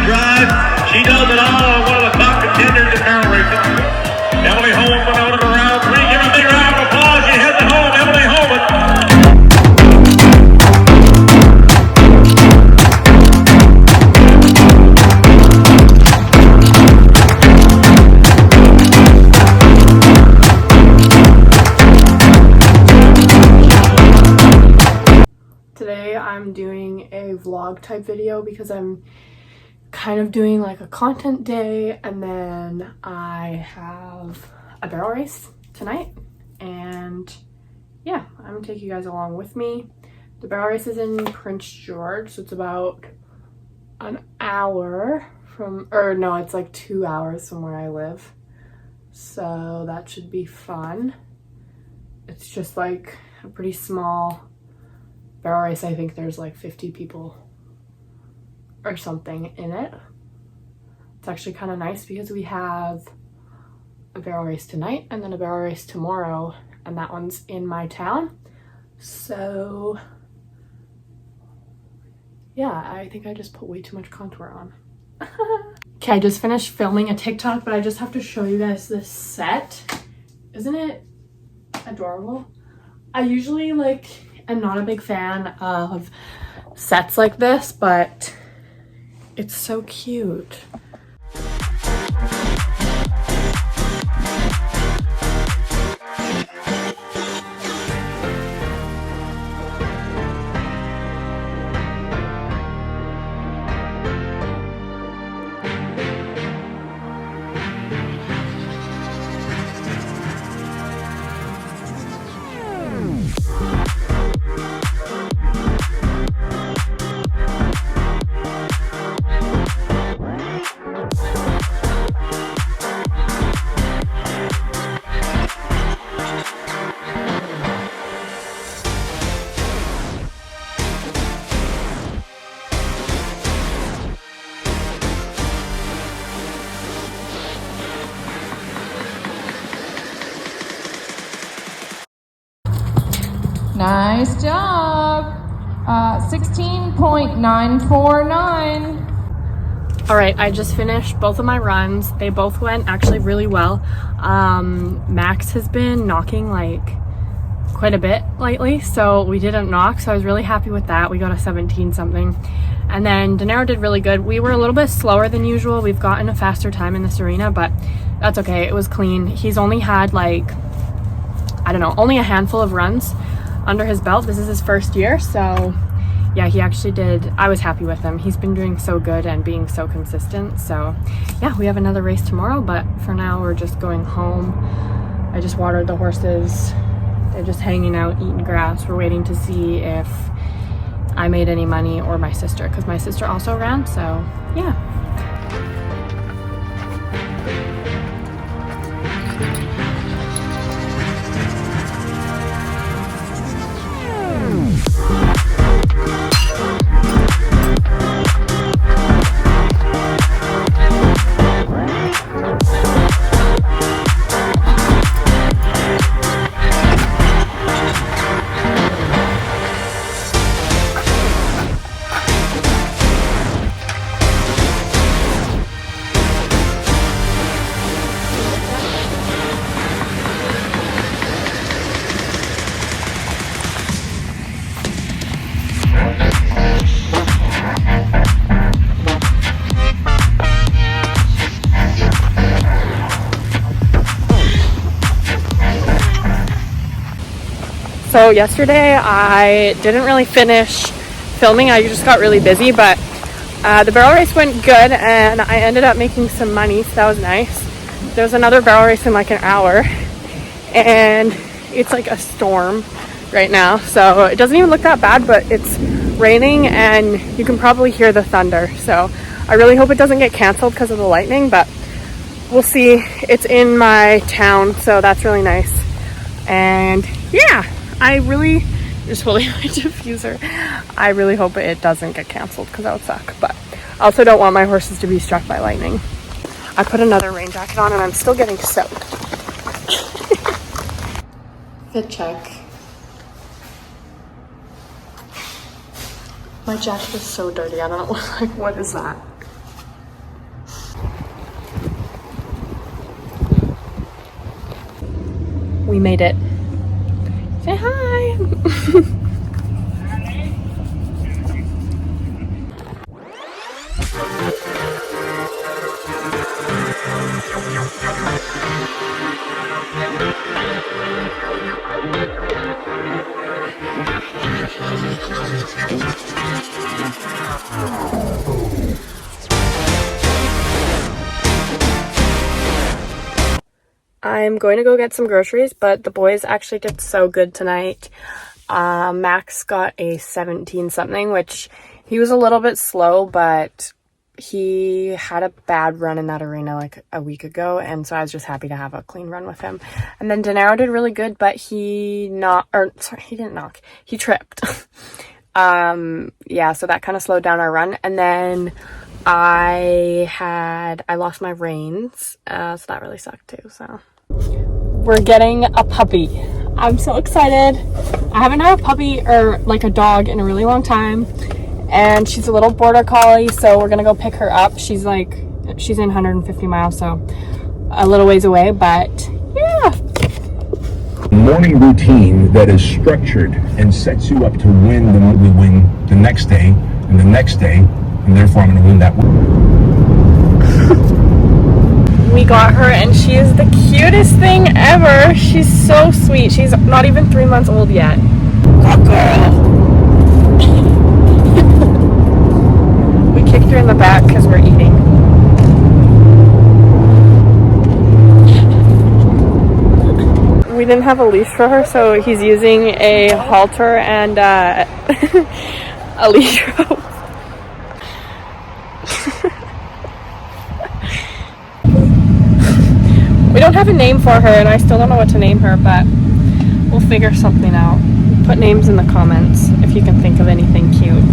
drive. She does it all. One of the top contenders in barrel racing. Emily Holman went out of round 3. Give a big round of applause. She heads home. Emily Holman. Today I'm doing a vlog type video because I'm kind of doing like a content day, and then I have a barrel race tonight, and yeah, I'm gonna take you guys along with me. The barrel race is in Prince George, so it's about an hour from, or no, it's like 2 hours from where I live, so that should be fun. It's just like a pretty small barrel race. I think there's like 50 people or something in it. It's actually kind of nice because we have a barrel race tonight and then a barrel race tomorrow, and that one's in my town. So yeah, I think I just put way too much contour on. Okay, I just finished filming a TikTok, but I just have to show you guys this set. Isn't it adorable? I usually I'm not a big fan of sets like this, but it's so cute. Nice job. 16.949. All right, I just finished both of my runs. They both went actually really well. Max has been knocking like quite a bit lately, so we didn't knock, so I was really happy with that. We got a 17 something. And then Dinero did really good. We were a little bit slower than usual. We've gotten a faster time in this arena, but that's okay. It was clean. He's only had like, I don't know, only a handful of runs under his belt. This is his first year, so yeah, he actually did. I was happy with him. He's been doing so good and being so consistent. So yeah, we have another race tomorrow, but for now we're just going home. I just watered the horses. They're just hanging out, eating grass. We're waiting to see if I made any money or my sister, because my sister also ran, so yeah. So yesterday I didn't really finish filming. I just got really busy, but the barrel race went good and I ended up making some money, so that was nice. There's another barrel race in like an hour, and it's like a storm right now, so it doesn't even look that bad, but it's raining and you can probably hear the thunder. So I really hope it doesn't get canceled because of the lightning, but we'll see. It's in my town, so that's really nice. And yeah, I really just holding my diffuser. I really hope it doesn't get canceled because that would suck, but I also don't want my horses to be struck by lightning. I put another rain jacket on and I'm still getting soaked. Fit check. My jacket is so dirty. I don't know, like, what is that? We made it. Say hi. I'm going to go get some groceries, but the boys actually did so good tonight. Max got a 17 something, which he was a little bit slow, but he had a bad run in that arena like a week ago, and so I was just happy to have a clean run with him. And then Denaro did really good, but he tripped. Yeah, so that kind of slowed down our run. And then I lost my reins, so that really sucked too. So we're getting a puppy. I'm so excited. I haven't had a puppy or like a dog in a really long time, and she's a little border collie, so we're gonna go pick her up. She's in 150 miles, so a little ways away, but yeah. Morning routine that is structured and sets you up to win the next day and the next day, and therefore I'm going to win that one. We got her, and she is the cutest thing ever. She's so sweet. She's not even 3 months old yet. Good girl. We kicked her in the back because we're eating. We didn't have a leash for her, so he's using a halter and a leash rope. We don't have a name for her, and I still don't know what to name her, but we'll figure something out. Put names in the comments if you can think of anything cute.